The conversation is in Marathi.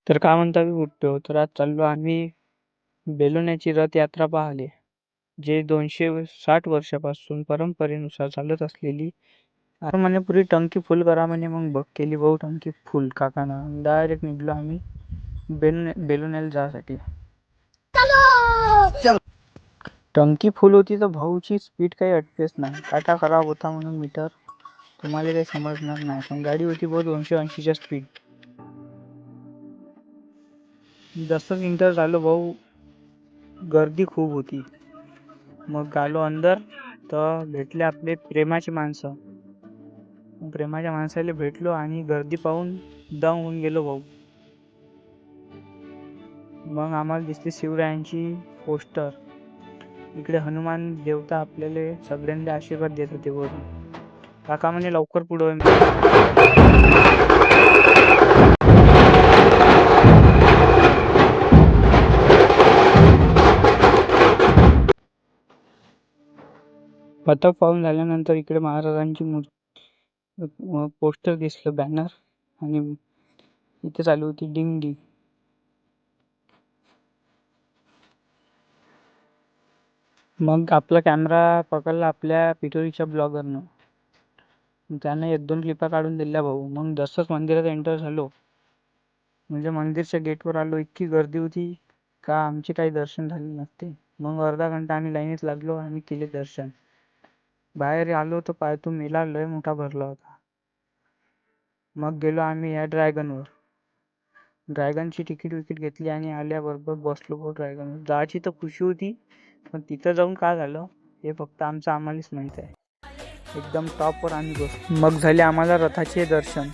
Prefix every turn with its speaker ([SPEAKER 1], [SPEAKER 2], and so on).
[SPEAKER 1] तर काय म्हणता मी उठतो तर आज चाललो आम्ही बेलोण्याची रथयात्रा पाहाले, जे 260 वर्षापासून परंपरेनुसार चालत असलेली. आता म्हणे पुरी टंकी फुल करा म्हणे. मग बघ केली भाऊ टंकी फुल काकानं. डायरेक्ट निघलो आम्ही बेलोण्याला जासाठी. टंकी फुल होती तर भाऊची स्पीड काही अटकेच नाही. काटा खराब होता म्हणून मीटर तुम्हाला काही समजणार नाही, पण गाडी होती बहुत 280च्या स्पीड. जसं इंटर झालो भाऊ, गर्दी खूप होती. मग आलो अंदर तर भेटले आपले प्रेमाचे माणसं. प्रेमाच्या माणसाला भेटलो आणि गर्दी पाहून दम होऊन गेलो भाऊ. मग आम्हाला दिसली शिवरायांची पोस्टर. इकडे हनुमान देवता आपल्याला सगळ्यांना आशीर्वाद देत होते वरून. काका म्हणे लवकर पुढं. पथक पाहून झाल्यानंतर इकडे महाराजांची पोस्टर दिसलं, बॅनर, आणि इथे चालू होती दिंडी. मग आपला कॅमेरा पकडला आपल्या पिटोरीच्या ब्लॉगरनं. त्यानं 1-2 क्लिपा काढून दिल्या भाऊ. मग जसंच मंदिरात एंटर झालो, म्हणजे मंदिरच्या गेटवर आलो, इतकी गर्दी होती का आमचे काही दर्शन झाले नसते. मग अर्धा घंटा आम्ही लाईनीत लागलो आणि केले दर्शन. बाहेर आलो तर पाहतो मेला लय मोठा भरला होता. मग गेलो आम्ही या ड्रॅगनची तिकीट घेतली आणि आल्याबरोबर बसलो भाऊ ड्रॅगनवर. जायची तर खुशी होती, पण तिथं जाऊन काय झालं हे फक्त आम्हालाच माहित आहे. एकदम टॉपवर आम्ही बसलो. मग झाले आम्हाला रथाचे दर्शन.